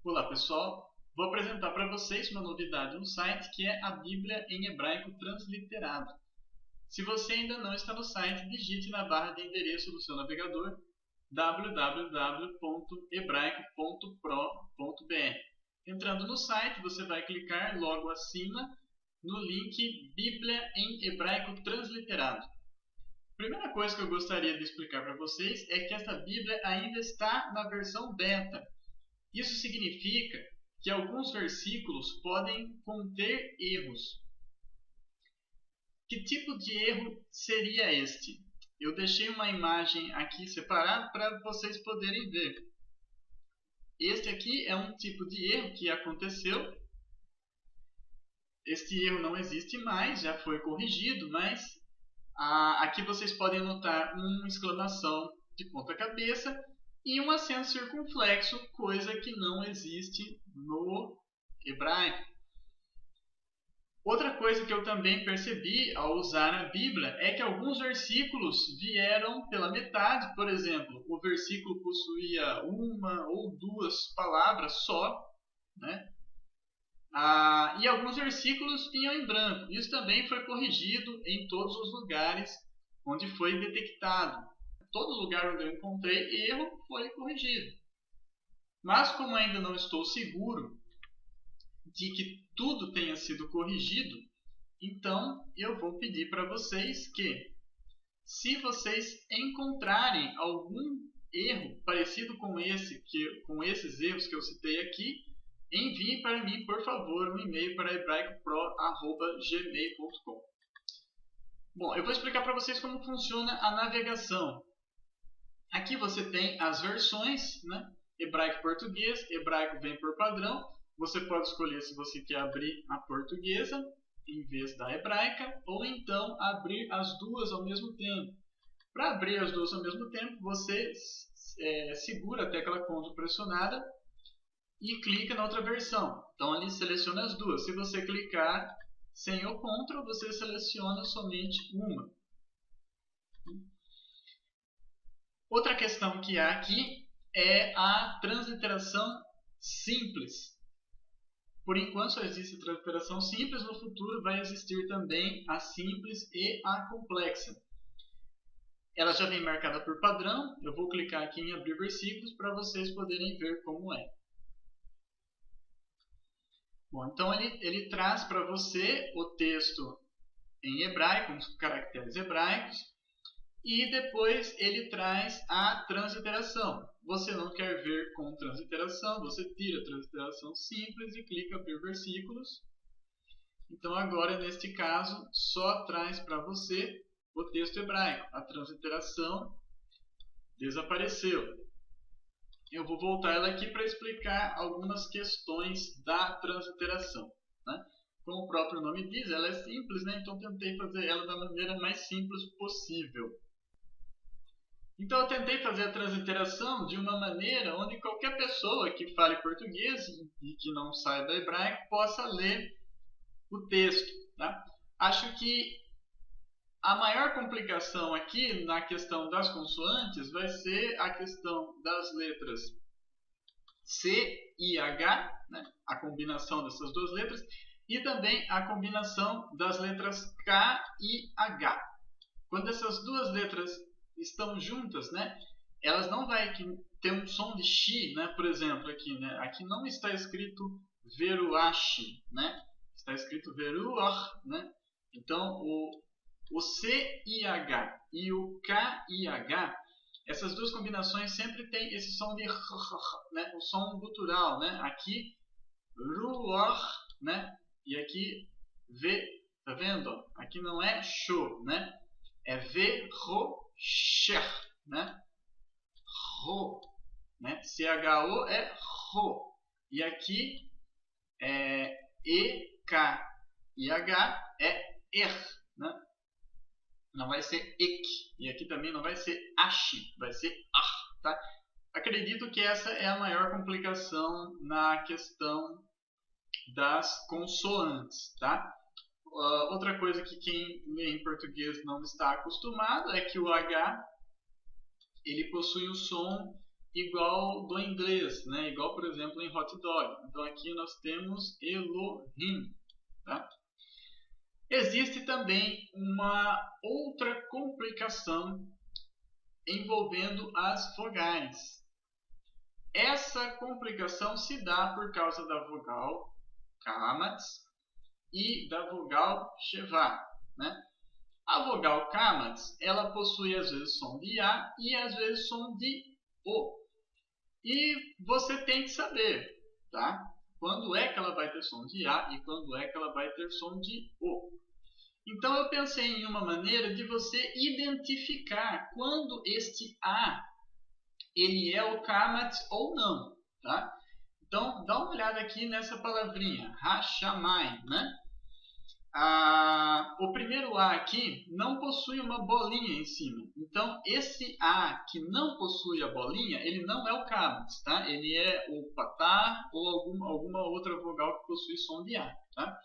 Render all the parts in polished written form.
Olá pessoal, vou apresentar para vocês uma novidade no site que é a Bíblia em Hebraico Transliterado. Se você ainda não está no site, digite na barra de endereço do seu navegador www.hebraico.pro.br. Entrando no site, você vai clicar logo acima no link Bíblia em Hebraico Transliterado. A primeira coisa que eu gostaria de explicar para vocês é que essa Bíblia ainda está na versão beta. Isso significa que alguns versículos podem conter erros. Que tipo de erro seria este? Eu deixei uma imagem aqui separada para vocês poderem ver. Este aqui é um tipo de erro que aconteceu. Este erro não existe mais, já foi corrigido, mas aqui vocês podem notar uma exclamação de ponta cabeça e um acento circunflexo, coisa que não existe no hebraico. Outra coisa que eu também percebi ao usar a Bíblia é que alguns versículos vieram pela metade. Por exemplo, o versículo possuía uma ou duas palavras só, né? E alguns versículos vinham em branco. Isso também foi corrigido em todos os lugares onde foi detectado. Todo lugar onde eu encontrei erro foi corrigido. Mas como ainda não estou seguro de que tudo tenha sido corrigido, então eu vou pedir para vocês que, se vocês encontrarem algum erro parecido com esses erros que eu citei aqui, envie para mim, por favor, um e-mail para hebraicopro@gmail.com. Bom, eu vou explicar para vocês como funciona a navegação. Aqui você tem as versões, né? Hebraico e português. Hebraico vem por padrão. Você pode escolher se você quer abrir a portuguesa em vez da hebraica, ou então abrir as duas ao mesmo tempo. Para abrir as duas ao mesmo tempo, você segura a tecla Ctrl pressionada e clica na outra versão. Então ali seleciona as duas. Se você clicar sem o Ctrl, você seleciona somente uma. Outra questão que há aqui é a transliteração simples. Por enquanto só existe a transliteração simples, no futuro vai existir também a simples e a complexa. Ela já vem marcada por padrão. Eu vou clicar aqui em abrir versículos para vocês poderem ver como é. Bom, então ele traz para você o texto em hebraico, com os caracteres hebraicos, e depois ele traz a transliteração. Você não quer ver com transliteração, você tira a transliteração simples e clica em abrir versículos. Então agora, neste caso, só traz para você o texto hebraico. A transliteração desapareceu. Eu vou voltar ela aqui para explicar algumas questões da transliteração, né? Como o próprio nome diz, ela é simples, né? Então tentei fazer ela da maneira mais simples possível. Então eu tentei fazer a transliteração de uma maneira onde qualquer pessoa que fale português e que não saiba hebraico possa ler o texto, tá? Acho que a maior complicação aqui na questão das consoantes vai ser a questão das letras C e H, né? A combinação dessas duas letras, e também a combinação das letras K e H. Quando essas duas letras estão juntas, né? Elas não vão ter um som de X, né? Por exemplo, aqui, né? Aqui não está escrito Veruash, né? Está escrito Veruach, né? Então, o C e H e o K e H, essas duas combinações sempre têm esse som de né? O som gutural, né? Aqui Ruach, né? E aqui V, tá vendo? Aqui não é show, né? É Ve-ro-sher, né? Ro, né? C-H-O é ro. E aqui E-K e H é er, né? Não vai ser ek. E aqui também não vai ser ash, vai ser ar, tá? Acredito que essa é a maior complicação na questão das consoantes, tá? Outra coisa que quem lê em português não está acostumado é que o H ele possui o som igual do inglês, né? Igual, por exemplo, em hot dog. Então aqui nós temos Elohim. Tá? Existe também uma outra complicação envolvendo as vogais. Essa complicação se dá por causa da vogal Kamatz e da vogal Sheva, né? A vogal Kamatz, ela possui às vezes som de A e às vezes som de O. E você tem que saber, tá? Quando é que ela vai ter som de A e quando é que ela vai ter som de O. Então eu pensei em uma maneira de você identificar quando este A ele é o Kamatz ou não, tá? Então dá uma olhada aqui nessa palavrinha, Hashamai, né? O primeiro A aqui não possui uma bolinha em cima. Então, esse A que não possui a bolinha, ele não é o Kamatz, tá? Ele é o Patá ou alguma outra vogal que possui som de A, tá?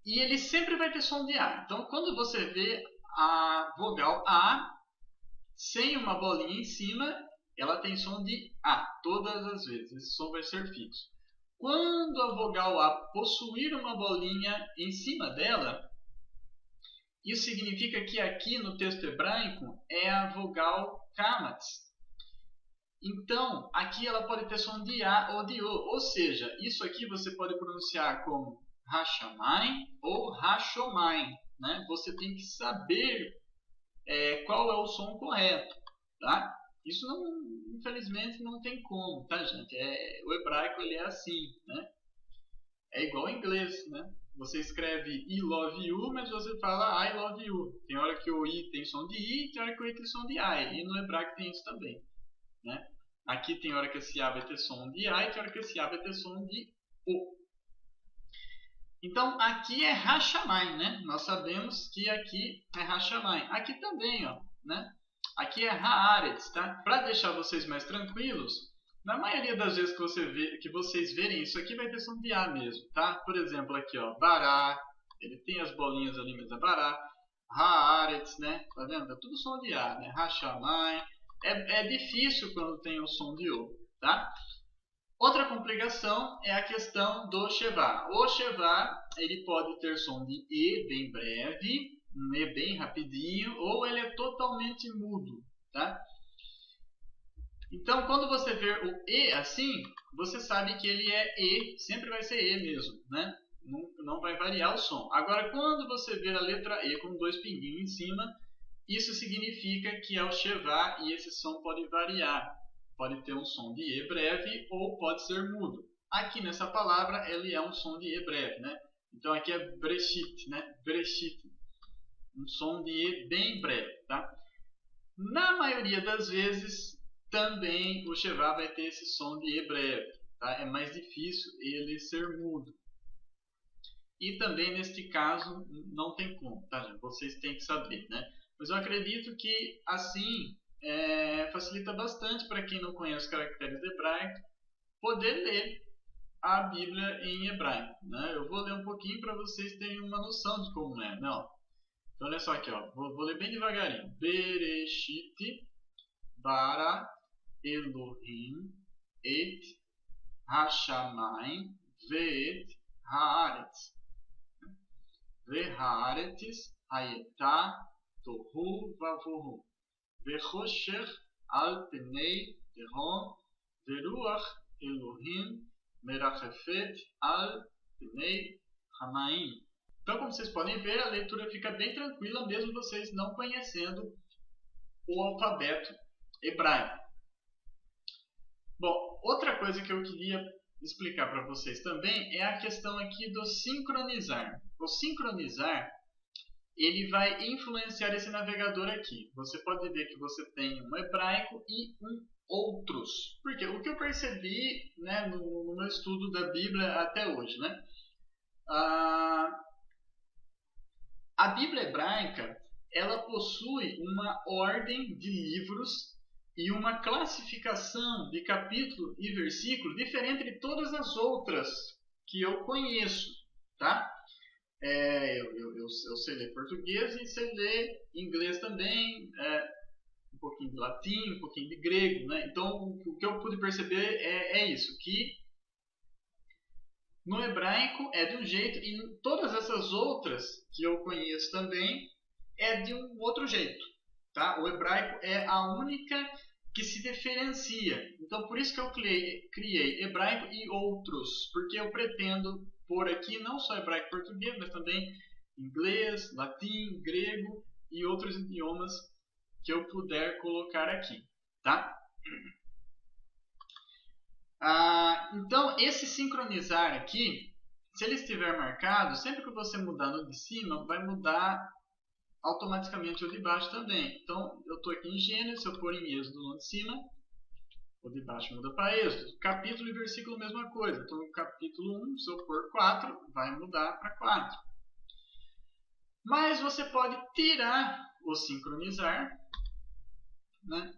E ele sempre vai ter som de A. Então, quando você vê a vogal A sem uma bolinha em cima, ela tem som de A todas as vezes. Esse som vai ser fixo. Quando a vogal A possuir uma bolinha em cima dela, isso significa que aqui no texto hebraico é a vogal Kamatz. Então, aqui ela pode ter som de A ou de O. Ou seja, isso aqui você pode pronunciar como Hashamai ou Hashomai, né? Você tem que saber qual é o som correto, tá? Isso não, infelizmente não tem como, tá, gente? O hebraico ele é assim, né? É igual ao inglês, né? Você escreve I love you, mas você fala I love you. Tem hora que o I tem som de I, tem hora que o I tem som de I. E no hebraico tem isso também, né? Aqui tem hora que esse A vai ter som de A e tem hora que esse A vai ter som de O. Então, aqui é Hashamai, né? Nós sabemos que aqui é Hashamai. Aqui também, ó, né? Aqui é Haaretz, tá? Para deixar vocês mais tranquilos, na maioria das vezes que vocês verem isso aqui vai ter som de A mesmo, tá? Por exemplo, aqui, ó, Bará, ele tem as bolinhas ali, mas é Bará. Haaretz, né? Tá vendo? É tudo som de A, né? Hashamai. É difícil quando tem o som de O, tá? Outra complicação é a questão do Sheva. O Sheva, ele pode ter som de E bem breve, um E bem rapidinho, ou ele é totalmente mudo, tá? Então, quando você ver o E assim, você sabe que ele é E, sempre vai ser E mesmo, né? Não vai variar o som. Agora, quando você ver a letra E com dois pinguinhos em cima, isso significa que é o Sheva e esse som pode variar. Pode ter um som de E breve ou pode ser mudo. Aqui nessa palavra ele é um som de E breve, né? Então aqui é Breshit, né? Breshit. Um som de E bem breve, tá? Na maioria das vezes também o Sheva vai ter esse som de E breve, tá? É mais difícil ele ser mudo. E também neste caso não tem como, tá, gente? Vocês têm que saber, né? Mas eu acredito que assim facilita bastante para quem não conhece os caracteres hebraicos poder ler a Bíblia em hebraico, né? Eu vou ler um pouquinho para vocês terem uma noção de como é, não? Então olha só aqui, ó. Vou ler bem devagarinho. Bereshit bara Elohim et hashamayim ve'et haaretz ve'haaretz hayeta tohu vavohu ve'choshech al penei tehom ve'ruach Elohim merachefet al penei hamaim. Então, como vocês podem ver, a leitura fica bem tranquila, mesmo vocês não conhecendo o alfabeto hebraico. Bom, outra coisa que eu queria explicar para vocês também é a questão aqui do sincronizar. O sincronizar, ele vai influenciar esse navegador aqui. Você pode ver que você tem um hebraico e um outros. Porque o que eu percebi, né, no meu estudo da Bíblia até hoje, né? A Bíblia hebraica, ela possui uma ordem de livros e uma classificação de capítulo e versículo diferente de todas as outras que eu conheço, tá? Eu sei ler português e sei ler inglês também, um pouquinho de latim, um pouquinho de grego, né? Então, o que eu pude perceber é isso, que no hebraico é de um jeito e todas essas outras que eu conheço também é de um outro jeito, tá? O hebraico é a única que se diferencia. Então, por isso que eu criei hebraico e outros, porque eu pretendo pôr aqui não só hebraico e português, mas também inglês, latim, grego e outros idiomas que eu puder colocar aqui, tá? Então, esse sincronizar aqui, se ele estiver marcado, sempre que você mudar no de cima, vai mudar automaticamente o de baixo também. Então, eu estou aqui em Gênesis, se eu pôr em Êxodo no de cima, o de baixo muda para Êxodo. Capítulo e versículo, mesma coisa. Então, no capítulo 1, se eu pôr 4, vai mudar para 4. Mas você pode tirar o sincronizar, né?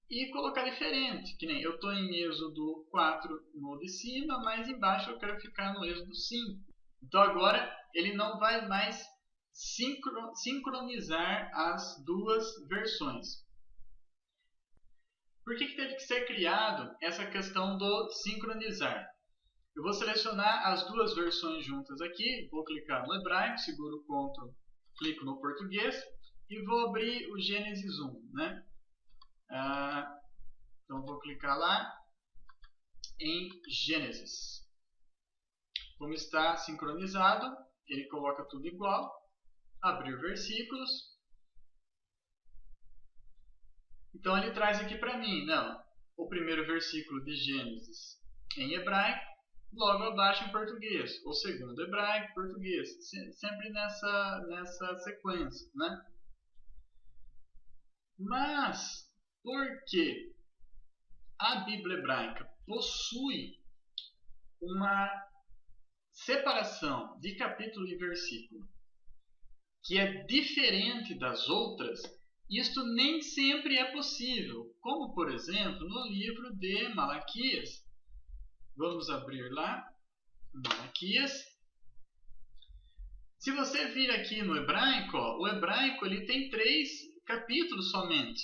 E colocar diferente, que nem eu estou em Êxodo 4 no de cima, mas embaixo eu quero ficar no Êxodo 5. Então agora ele não vai mais sincronizar as duas versões. Por que teve que ser criado essa questão do sincronizar? Eu vou selecionar as duas versões juntas aqui, vou clicar no hebraico, seguro o Ctrl, clico no português e vou abrir o Gênesis 1, né? Então vou clicar lá em Gênesis. Como está sincronizado, ele coloca tudo igual. Abrir versículos. Então ele traz aqui para mim, não, o primeiro versículo de Gênesis em hebraico, logo abaixo em português. O segundo hebraico, português. Sempre nessa sequência, né? Mas, por que a Bíblia hebraica possui uma separação de capítulo e versículo que é diferente das outras, isto nem sempre é possível, como por exemplo no livro de Malaquias. Vamos abrir lá, Malaquias. Se você vir aqui no hebraico, o hebraico ele tem 3 capítulos somente.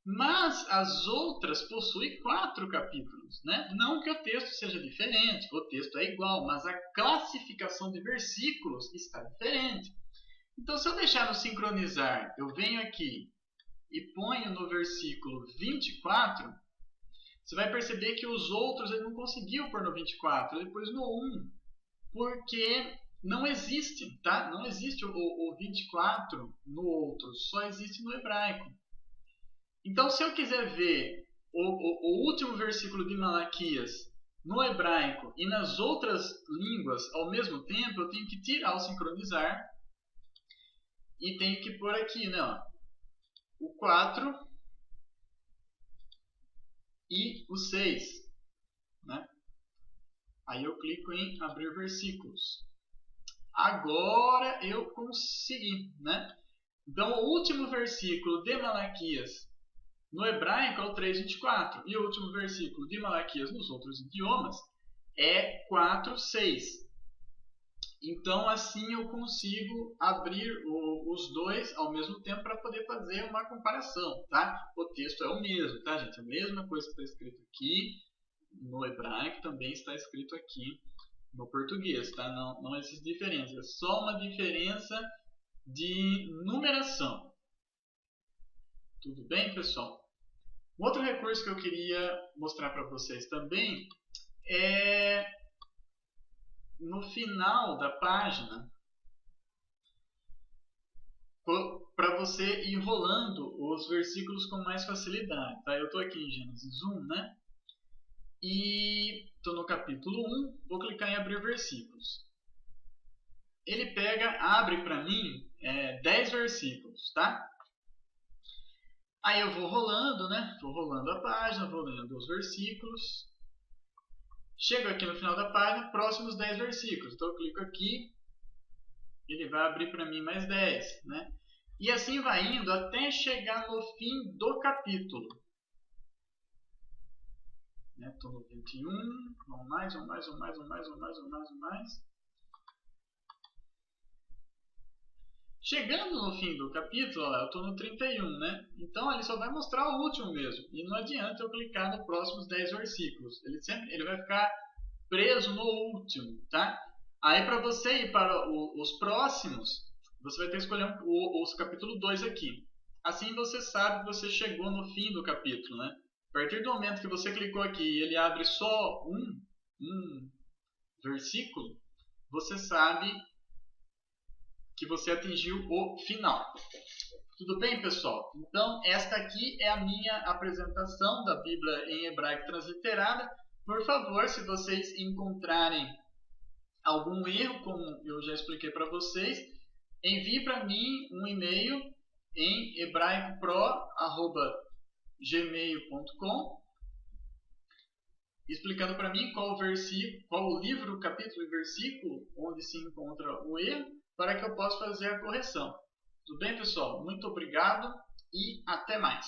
Mas as outras possuem 4 capítulos, né? Não que o texto seja diferente, o texto é igual, mas a classificação de versículos está diferente. Então, se eu deixar no sincronizar, eu venho aqui e ponho no versículo 24, você vai perceber que os outros ele não conseguiu pôr no 24, ele pôs no 1, porque não existe, tá? Não existe o 24 no outro, só existe no hebraico. Então, se eu quiser ver o último versículo de Malaquias no hebraico e nas outras línguas ao mesmo tempo, eu tenho que tirar o sincronizar e tenho que pôr aqui, né, ó, o 4 e o 6. Né? Aí eu clico em abrir versículos. Agora eu consegui. Né? Então, o último versículo de Malaquias no hebraico é o 3:24. E o último versículo de Malaquias nos outros idiomas é 4:6. Então, assim eu consigo abrir os dois ao mesmo tempo para poder fazer uma comparação, tá? O texto é o mesmo, tá, gente? A mesma coisa que está escrito aqui no hebraico também está escrito aqui no português, tá? Não existe diferença, é só uma diferença de numeração. Tudo bem, pessoal? Um outro recurso que eu queria mostrar para vocês também é no final da página, para você ir rolando os versículos com mais facilidade. Tá? Eu estou aqui em Gênesis 1, né? E estou no capítulo 1, vou clicar em abrir versículos. Ele abre para mim 10 versículos, tá? Aí eu vou rolando, né? Vou rolando a página, vou lendo os versículos. Chego aqui no final da página, próximos 10 versículos. Então eu clico aqui, ele vai abrir para mim mais 10, né? E assim vai indo até chegar no fim do capítulo. Estou no 21, vamos mais. Chegando no fim do capítulo, ó, eu estou no 31, né? Então ele só vai mostrar o último mesmo. E não adianta eu clicar nos próximos 10 versículos. Ele vai ficar preso no último, tá? Aí para você ir para os próximos, você vai ter que escolher os capítulo 2 aqui. Assim você sabe que você chegou no fim do capítulo, né? A partir do momento que você clicou aqui e ele abre só um versículo, você sabe que você atingiu o final. Tudo bem, pessoal? Então, esta aqui é a minha apresentação da Bíblia em hebraico transliterada. Por favor, se vocês encontrarem algum erro, como eu já expliquei para vocês, envie para mim um e-mail em hebraicopro@gmail.com explicando para mim qual o livro, capítulo e versículo onde se encontra o erro, para que eu possa fazer a correção. Tudo bem, pessoal? Muito obrigado e até mais!